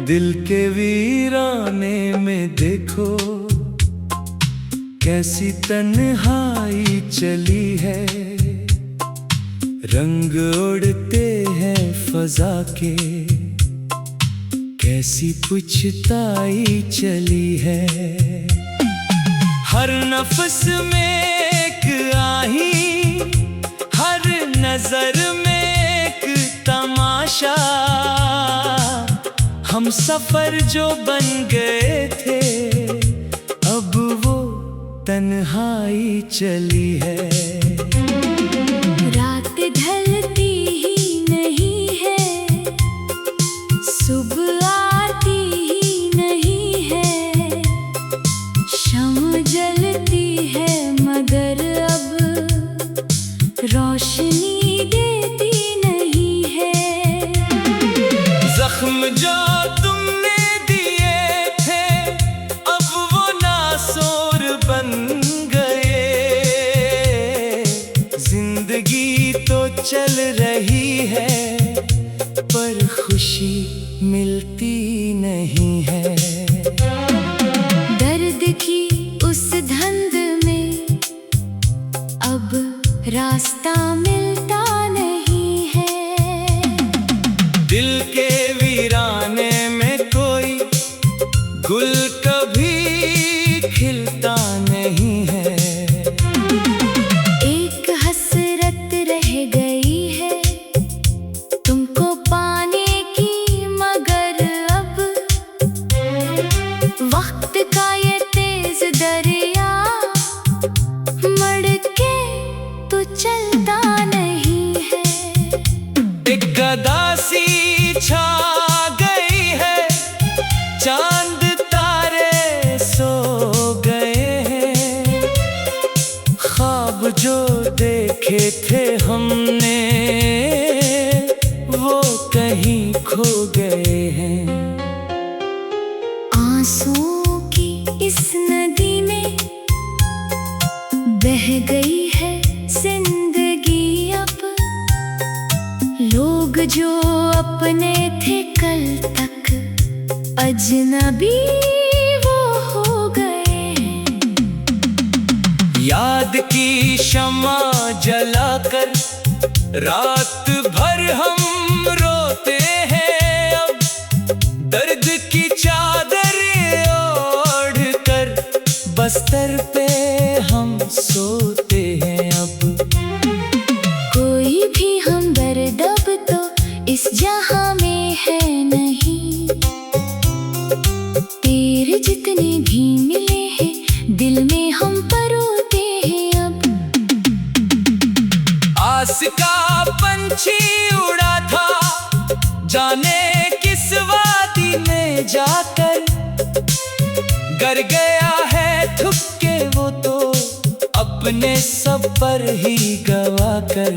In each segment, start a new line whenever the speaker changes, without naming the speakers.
दिल के वीराने में देखो कैसी तन्हाई चली है। रंग उड़ते हैं फजा के, कैसी पुछताई चली है। हर नफ्स में एक आही, हर नजर में एक तमाशा। हम सफर जो बन गए थे, अब वो तन्हाई चली है।
रात ढलती ही नहीं है, सुबह आती ही नहीं है। शम्म जलती है मगर अब रोशनी देती नहीं है।
जख्म जो तुमने दिए थे, अब वो नासूर बन गए। जिंदगी तो चल रही है, पर खुशी मिलती नहीं है।
दर्द की उस धंध में अब रास्ता मिलता नहीं है।
दिल के वीराने में कोई गुल कभी खिलता नहीं है।
एक हसरत रह गई है तुमको पाने की, मगर अब वक्त का ये तेज दरिया मड़ के तो चलता नहीं है।
एक गदासी छा गई है, चांद तारे सो गए हैं। ख्वाब जो देखे थे हमने, वो कहीं खो गए हैं।
आंसुओं की इस नदी में बह गई है जिंदगी अब। लोग जो अपने थे कल तक, अजनबी वो हो गए।
याद की शम्मा जलाकर रात भर हम रोते हैं अब। दर्द की चादर ओढ़ कर बस्तर पे हम सोते हैं अब।
कोई भी हमदर्द अब तो इस जहां में है नहीं। तेरे जितने भी मिले हैं दिल में हम पर रोते हैं अब।
आस का पंछी उड़ा था जाने किस वादी में जाकर। गर गया है थुक्के वो तो अपने सफर ही गवा कर।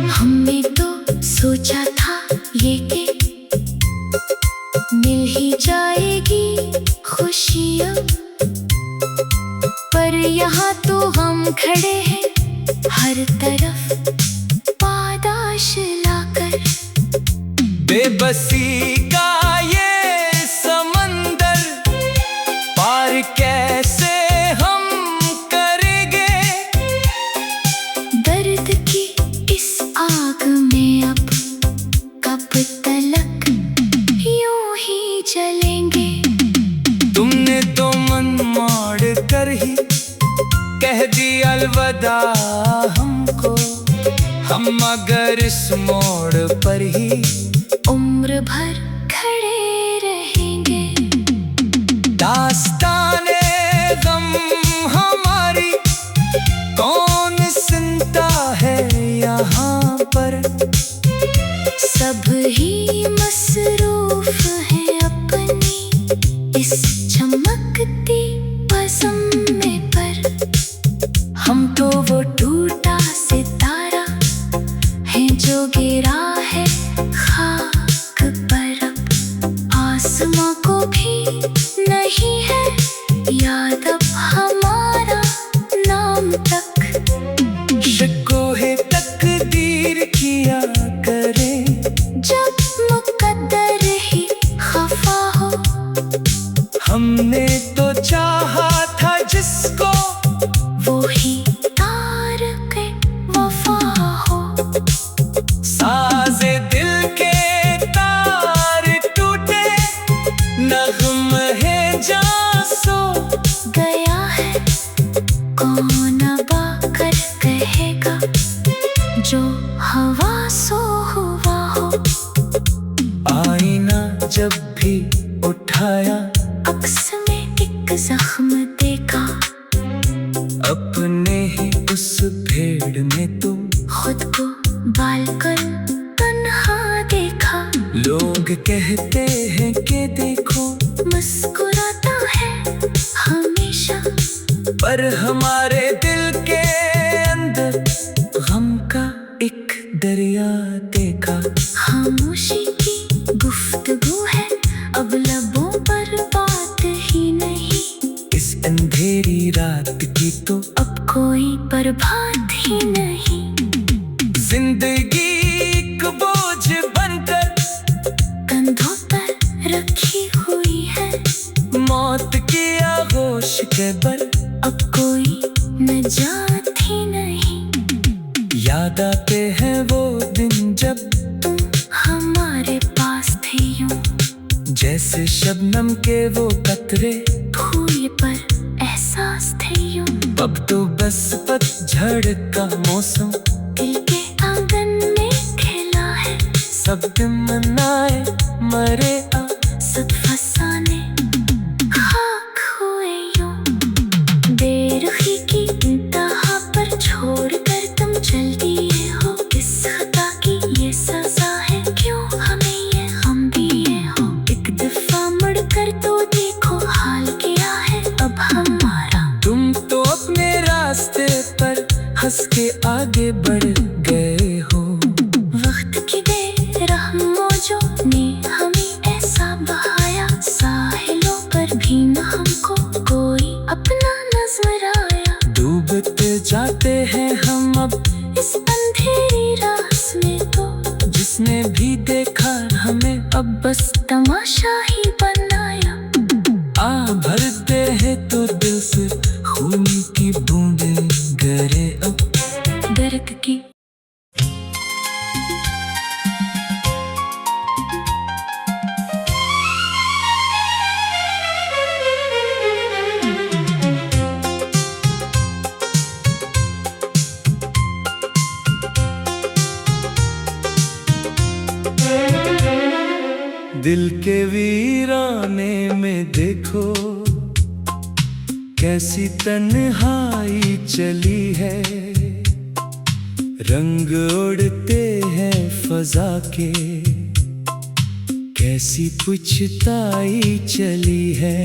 हमने तो सोचा था ये कि मिल ही जाएगी खुशियाँ, पर यहाँ तो हम खड़े हैं हर तरफ पादाश लाकर।
बेबसी का ये समंदर पार कैसे हम करेंगे।
दर्द की इस आग में अब कब तलक यूं ही जलेंगे।
तुमने तो मन मोड़ कर ही कह दी अलविदा हमको। हम मगर इस मोड़ पर ही
उम्र भर खड़े रहेंगे।
दास्ताने गम हमारी कौन सुनता है यहाँ पर।
सब ही मसरूफ है अपनी इस चमकती बज़म पर। हम तो वो टूटा सितारा है जो गिरा है खाक पर। अब आसमां को भी नहीं है याद अब हमारा नाम तक।
शिकोहे तकदीर किया करे
जब मुकद्दर ही
जा सो
गया है, कौन अब आकर कहेगा जो हवा सो हुआ हो।
आईना जब भी उठाया,
अक्स में एक जख्म देखा,
अपने ही उस भेड़ में तुम
खुद को बाल कर तन्हा देखा।
लोग कहते हैं कि देखो
मुस्कुराता है हमेशा,
पर हमारे दिल के अंदर गम का एक दरिया देखा।
खामोशी की गुफ्तगू है, अब लबों पर बात ही नहीं।
इस अंधेरी रात की तो
अब कोई बर्बाद ही नहीं।
जिंदगी एक बोझ बनकर
कंधों पर रखी हुई है,
मौत की आगोश के बर
अब कोई निजात ही नहीं।
याद आते हैं वो दिन जब
तुम हमारे पास थे यूं,
जैसे शबनम के वो कतरे
फूल पर एहसास थे यूं।
अब तो बस पतझड़ का मौसम
दिल के आंगन में खेला है,
सब दिन मनाए मरे आ
सब फसाने खाक हुए यूं। बेरुखी की इंतहा पर छोड़कर तुम चल दिए हो, किस खता की ये सजा है, क्यों हमें ये गम दिए हो। एक दफा मुड़कर तो देखो हाल क्या है अब हमारा।
तुम तो अपने रास्ते पर हंस के आगे बढ़ गए हो।
वक्त की बेरहमों ने हमें ऐसा बहाया, साहिलों पर भी न हमको कोई अपना नजर आया।
डूबते जाते हैं हम अब
इस अंधेरी रात में तो
जिसने भी देखा हमें अब
बस तमाशा ही बनाया।
आ भरते हैं तो दिल से खून की बूंदें गिरे अब
दर्द की
दिल के वीराने में देखो कैसी तन्हाई चली है। रंग उड़ते हैं फजा के, कैसी पुछताई चली है।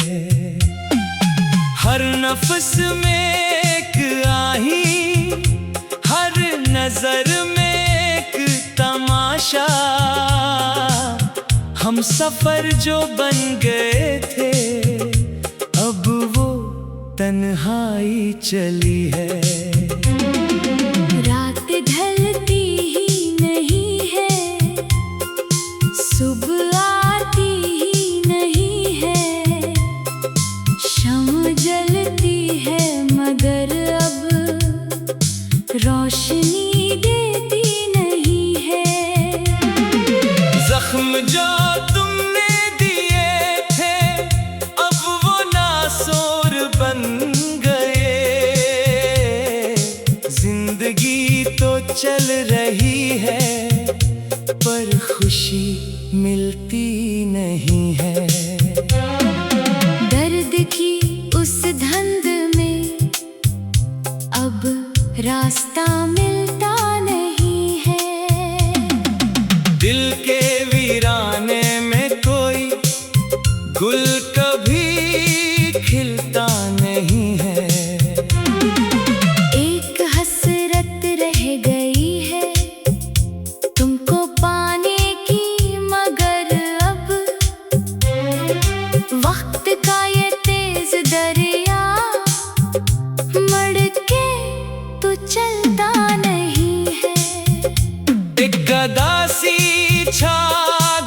हर नफ्स में एक आही, हर नजर में एक तमाशा। हम सफर जो बन गए थे अब वो तन्हाई चली है।
रात ढलती ही नहीं है, सुबह आती ही नहीं है। शम्म जलती है मगर अब रोशनी देती नहीं है।
जख्म जो तुमने दिए थे अब वो नासोर बन गए। जिंदगी तो चल रही है पर खुशी मिलती नहीं है।
दर्द की उस धंध में अब रास्ता मिलता नहीं है।
दिल के वीराने में कोई गुल कभी खिलता नहीं है।
एक हसरत रह गई है तुमको पाने की, मगर अब वक्त का ये तेज दरिया मड़ के तो चलता नहीं है।
एक गदासी छा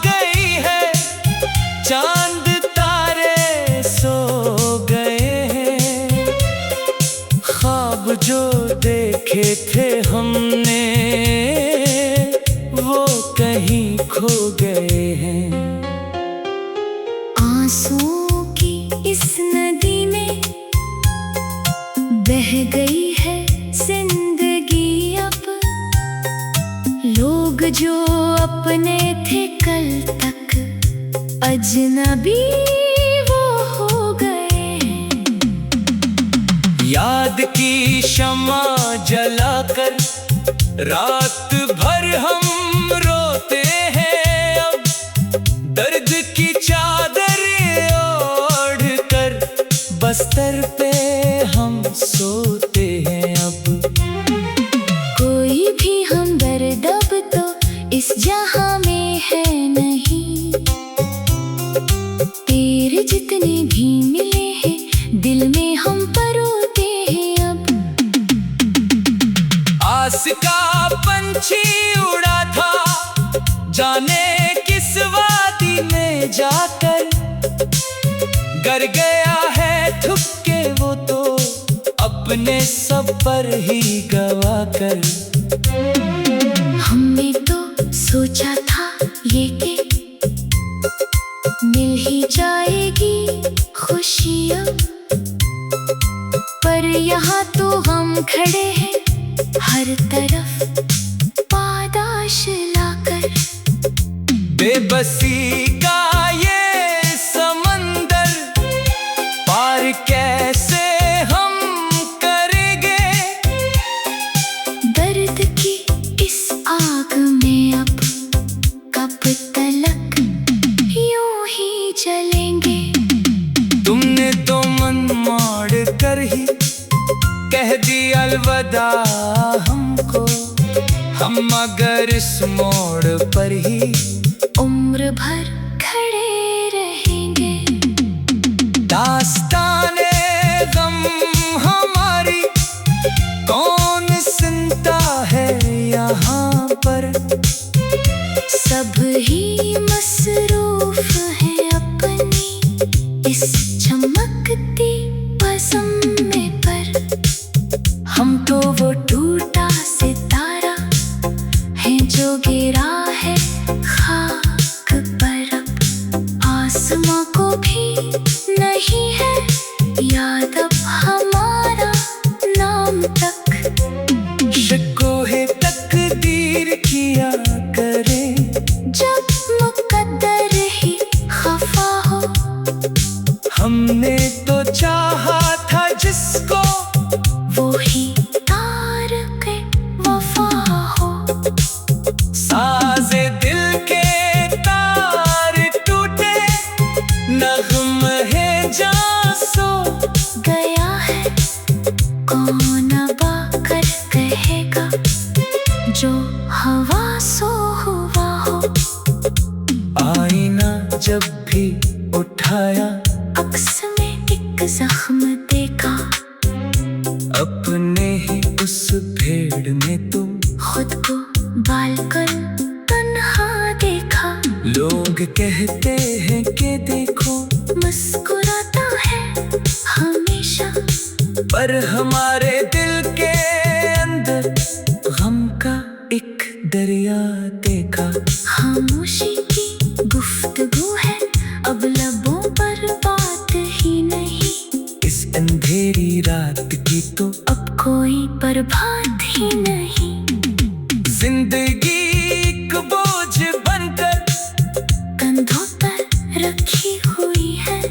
गई है, चांद तारे सो गए हैं। ख्वाब जो देखे थे हमने वो कहीं खो गए हैं।
आंसुओं की इस लोग जो अपने थे कल तक अजनबी वो हो गए।
याद की शमा जलाकर रात भर हम रोते हैं अब, दर्द की चादर ओढ़ कर बस्तर पे हम सोते हैं अब।
कोई भी हमदर्द अब तो इस जहां में है नहीं, तेरे जितने भी मिले हैं दिल में हम पर रोते हैं अब।
आस का पंछी उड़ा था जाने किस वादी में जाकर, गर गया है थुक्के वो तो अपने सब पर ही गवा कर।
हमने तो सोचा था ये कि मिल ही जाएगी खुशियाँ, पर यहाँ तो हम खड़े हैं हर तरफ पादाश लाकर।
बेबसी का ये समंदर पार कैसे हम करेंगे,
दर्द की इस आग में अब कब तलक यूं ही जलेंगे।
तुमने तो मन मोड़ कर ही कह दी अलविदा हमको, हम मगर इस मोड़ पर ही
उम्र भर खड़े रहेंगे।
दास्ताने गम हमारी कौन सुनता है यहाँ पर,
सब ही मसरूफ है अपनी इस चमकती बज़म पर।
हम तो वो
टूटा सितारा है जो गिरा है खाक पर अब, आसमां को भी नहीं है याद अब हमारा नाम तक।
शिकोहे तकदीर किया करे
जब मुकद्दर ही खफा हो,
हमने तो चाहा था जिसको
वो ही तार के वफा हो।
साज़े दिल के तार टूटे नग़्म है जां सो
गया है कौन अबा कर कहेगा जो हवा सो हुआ हो।
आईना जब भी उठाया
अक्स में एक जख्म देखा,
अपने ही उस भेड़ में तुम
खुद को बाल कर तन्हा देखा।
लोग कहते हैं कि देखो
मुस्कुराता है हमेशा,
पर हमारे दिल के अंदर गम का एक दरिया देखा।
खामोशी की गुफ्तगू है अब लबों पर बात ही नहीं,
इस अंधेरी रात की तो
अब कोई बर्बाद ही नहीं।
जिंदगी एक बोझ बनकर
कंधों पर रखी हुई है,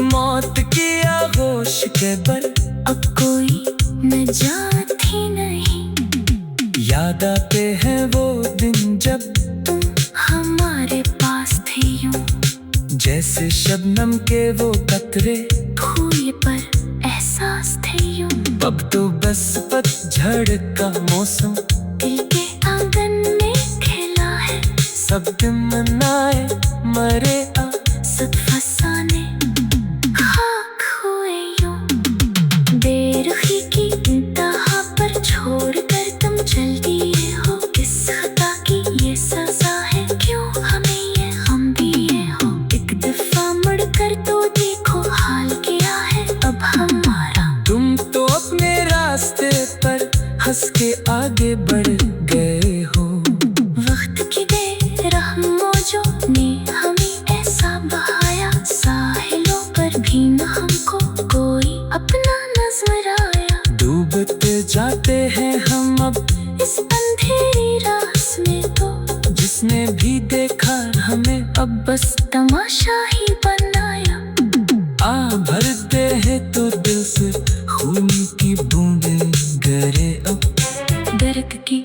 मौत की आगोश के बर
अब कोई नजात ही नहीं।
याद आते हैं वो दिन जब
तुम हमारे पास थे यूं,
जैसे शबनम के वो कतरे
फूल पर एहसास थे यूं।
अब तो बस पतझड़ का मौसम
दिल के आंगन में खेला है,
सब दिन मनाए मरे आ
सब फसाने खाक हुए यूं। बेरुखी की इंतहा पर छोड़ कर तुम चल दिए हो, किस खता की ये सजा है, क्यों हमें ये हम दिए हो। एक दफा मुड़ कर तो देखो हाल क्या है अब हमारा।
तुम तो अपने रास्ते पर हंस के आगे बढ़ गए हो,
वक्त की बेरहम मौजों ने हमें तमाशा ही बनाया।
भरते हैं तो दिल से खून की बूंदें गिरे अब
दर्द की।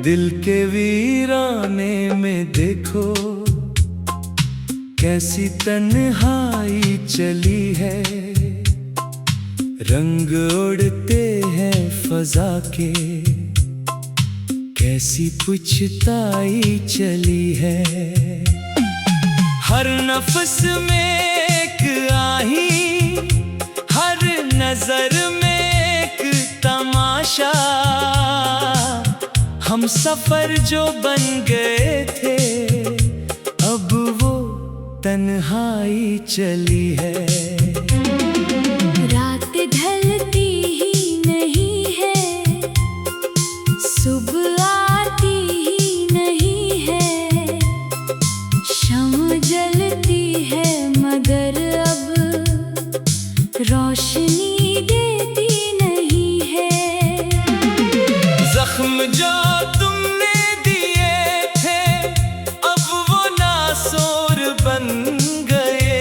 दिल के वीराने में देखो कैसी तन्हाई चली है। रंग उड़ते हैं फजा के, कैसी पुछताई चली है। हर नफ्स में एक आही, हर नजर में एक तमाशा। हम सफर जो बन गए थे, अब वो तन्हाई चली है।
रात ढलती ही नहीं है, सुबह आती ही नहीं है। शम्म जलती है मगर अब रोशनी देती नहीं है।
जख्म जो तुमने दिए थे, अब वो नासोर बन गए।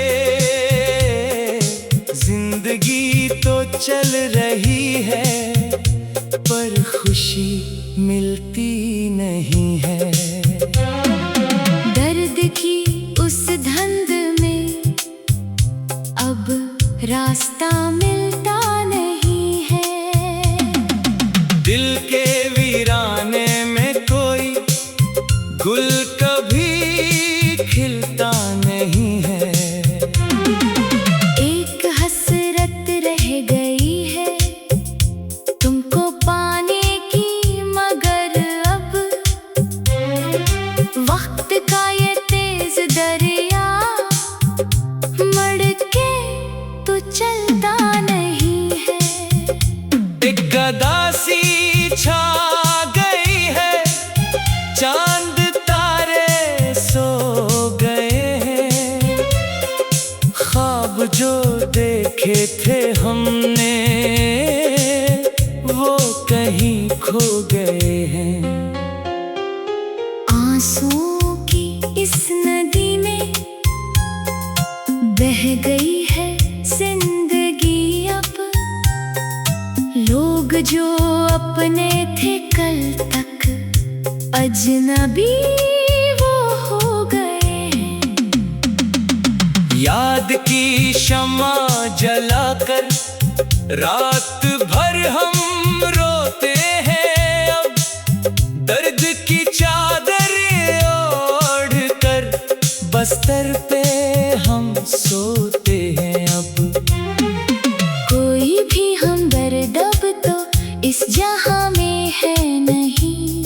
जिंदगी तो चल रही है, पर खुशी मिलती नहीं है।
दर्द की उस धुंध में अब रास्ता मिलता नहीं है।
दिल के वीराने में कोई गुल कभी खिलता नहीं है।
एक हसरत रह गई है तुमको पाने की, मगर अब वक्त का ये तेज दरिया मड़ के तो चलता नहीं है।
एक गदासी छा गई है, चांद तारे सो गए हैं। ख्वाब जो देखे थे हमने, वो कहीं खो गए हैं।
आंसुओं की इस नदी में बह गई है जिंदगी अब। लोग जो अपने थे कल तक, अजनबी वो हो गए हैं।
याद की शम्मा जलाकर रात भर हम रोते हैं अब। दर्द की चादर ओढ़ कर बस्तर पे हम सोते हैं अब।
कोई भी हमदर्द अब तो इस जहां में है नहीं।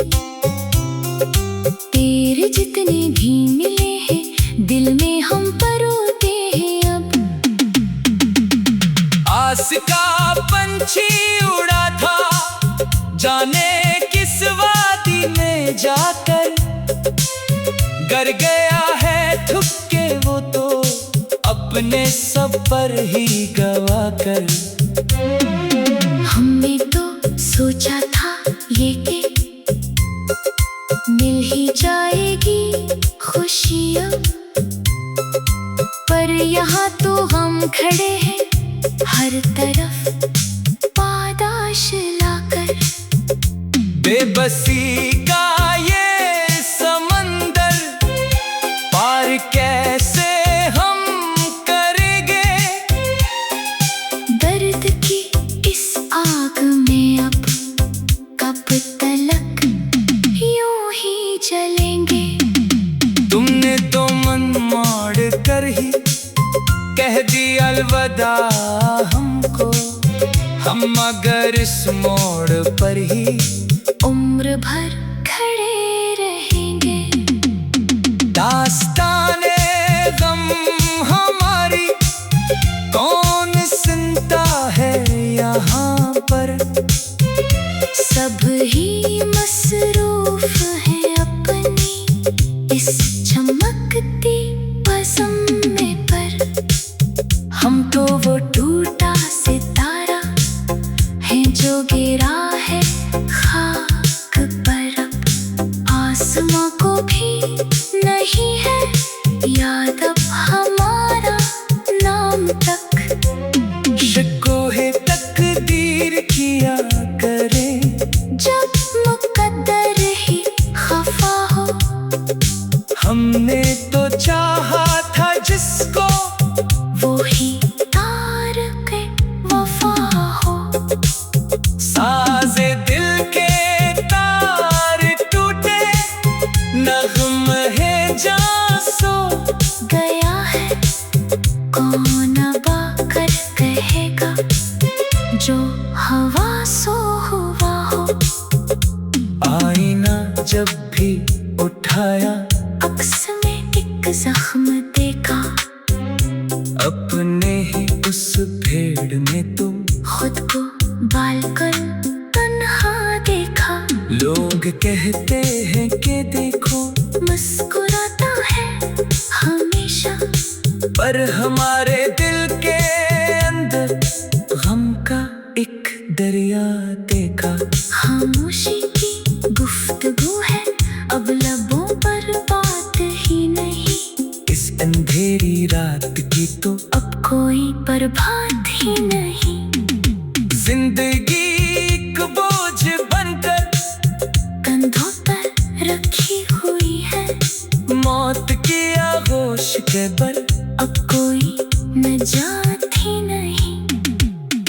तेरे जितने भी मिले हैं, दिल में हम पर रोते हैं अब।
आस का पंछी उड़ा था, जाने किस वादी में जाकर। गर गया है थुक के वो तो, अपने सब पर ही गवा कर।
हमने तो सोचा था ये कि मिल ही जाएगी खुशी अब, पर यहाँ तो हम खड़े हैं हर तरफ पादाश लाकर।
बेबसी का ये समंदर पार कैसे हम करेंगे।
दर्द की इस आग में अब कब तलक यूं ही जलेंगे।
तुमने तो मन मोड़ कर ही कह दी अलविदा हमको। हम मगर इस मोड़ पर ही
उम्र भर खड़े रहेंगे।
दास्ताने गम हमारी कौन सुनता है यहाँ पर।
सब ही मसरूफ हैं जो गिरा है खाक पर, अब आसमां को भी नहीं है याद अब हमारा नाम तक।
शिकोहे तकदीर किया करे
जब मुकद्दर ही खफा हो,
हमने तो चाहा था जिसको
वो ही तार के वफा हो।
साजे दिल के तार टूटे, नग़्म है जां सो
गया है कौन अबा कर कहेगा, जो हवा सो हुआ हो।
आईना जब भी उठाया,
अक्स में एक जख्म देखा,
अपने ही उस भेड़ में तुम
खुद को बाल कर तन्हा देखा।
लोग कहते हैं कि देखो
मुस्कुराता है हमेशा,
पर हमारे दिल के अंदर गम का एक दरिया देखा।
खामोशी की गुफ्तगू है अब लबों पर बात ही नहीं,
इस अंधेरी रात की तो
अब कोई प्रभात ही नहीं।
जिंदगी एक बोझ बनकर
कंधों पर रखी हुई है,
मौत की आगोश के बल
अब कोई निजात ही नहीं।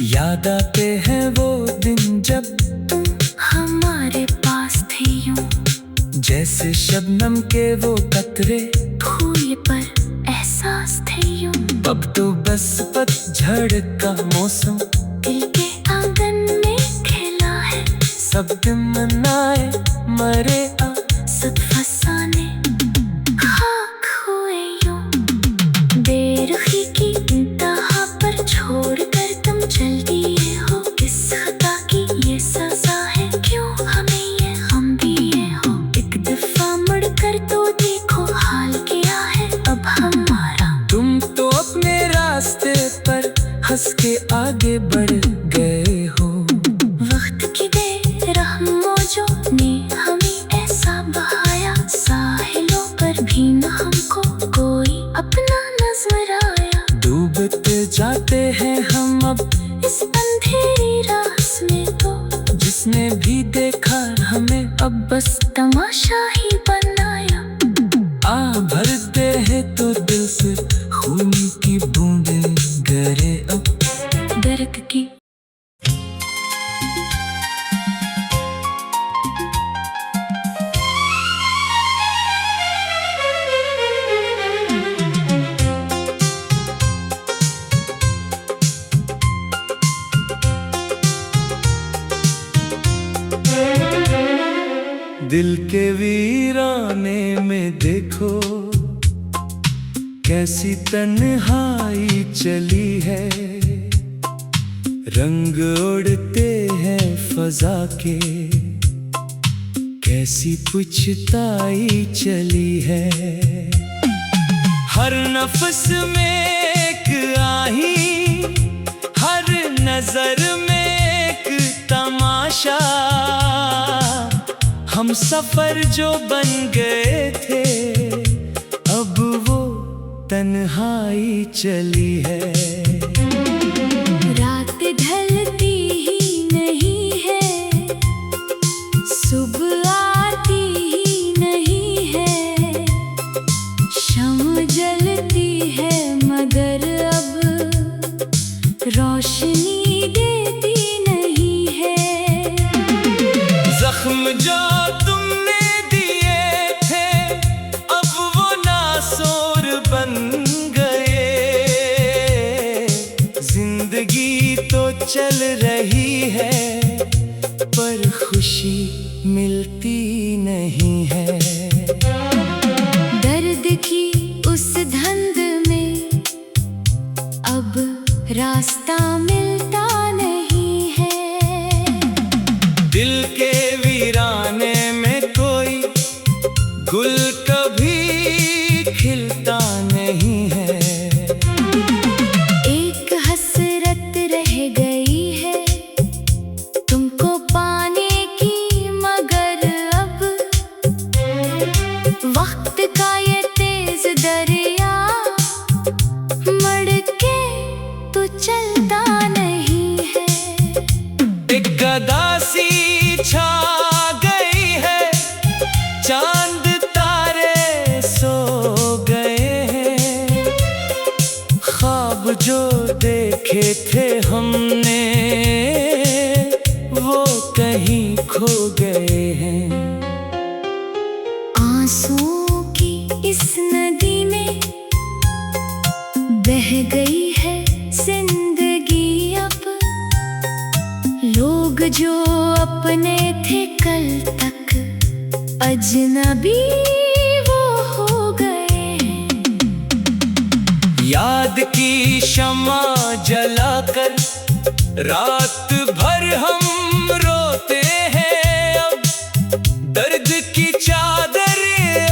याद आते हैं वो दिन जब
तुम हमारे पास थे यूं,
जैसे शबनम के वो कतरे
फूल पर एहसास थे यूं।
अब तो बस पतझड़ का मौसम
दिल के आंगन में खेला है,
सब दिन मनाए मरे आ
सब फसाने खाक हुए यूं। बेरुखी की इंतहा पर छोड़कर तुम चल दिए हो, किस खता की ये सजा है, क्यों हमें ये गम दिए हो। एक दफा मुड़कर तो देखो हाल क्या है अब हमारा।
तुम तो अपने रास्ते पर हंस के आगे बढ़ गए हो,
वक्त की बेरहमों ने हमें ऐसा बहाया, साहिलों पर भी न हमको कोई अपना नजर आया।
डूबते जाते हैं हम अब
इस अंधेरी रात में तो
जिसने भी देखा हमें अब
बस तमाशा ही बनाया।
आ भरते हैं तो दिल से खून की बूंदें गिरे अब
दर्द की
दिल के वीराने में देखो कैसी तन्हाई चली है, रंग उड़ते हैं फजा के कैसी पुछताई चली है। हर नफ्स में एक आही, हर नजर में एक तमाशा, हम सफर जो बन गए थे अब वो तन्हाई चली है।
रात ढलती ही नहीं है, सुबह आती ही नहीं है, शम्म जलती है मगर अब रोशनी देती नहीं है।
जख्म जो तुमने दिए थे अब वो नासोर बन गए, जिंदगी तो चल रही है पर खुशी मिलती नहीं है।
दर्द की उस धंध में अब रास्ता मिलता नहीं है,
दिल के वीराने में कोई गुल कभी खिलता नहीं है।
एक हसरत रह गई है
थे हमने वो कहीं खो गए हैं।
आंसुओं की इस नदी में बह गई है जिंदगी अब। लोग जो अपने थे कल तक अजनबी वो हो गए हैं।
याद की शमा जलाकर रात भर हम रोते हैं अब। दर्द की चादर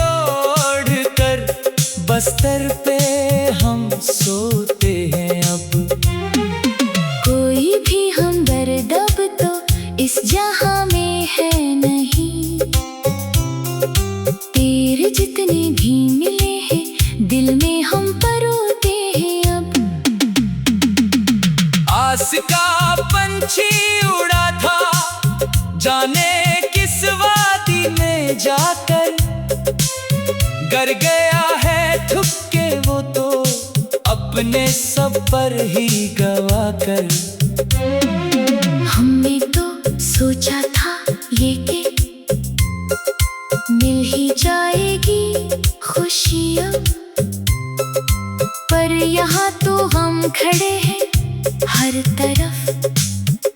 ओढ़ कर बस्तर पे हम सोते हैं अब।
कोई भी हमदर्द अब तो इस जहां में है नहीं। तेरे जितने भी मिले हैं दिल में हम परोते हैं अब।
आस का पंछी उड़ा था जाने किस वादी में जाकर। गर गया है थुक के वो तो अपने सब पर ही गवा कर।
हमने तो सोचा था ये कि मिल ही जाएगी खुशी अब। पर यहाँ तो हम खड़े हैं हर तरफ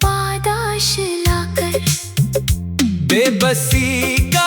पादाश लाकर।
बेबसी का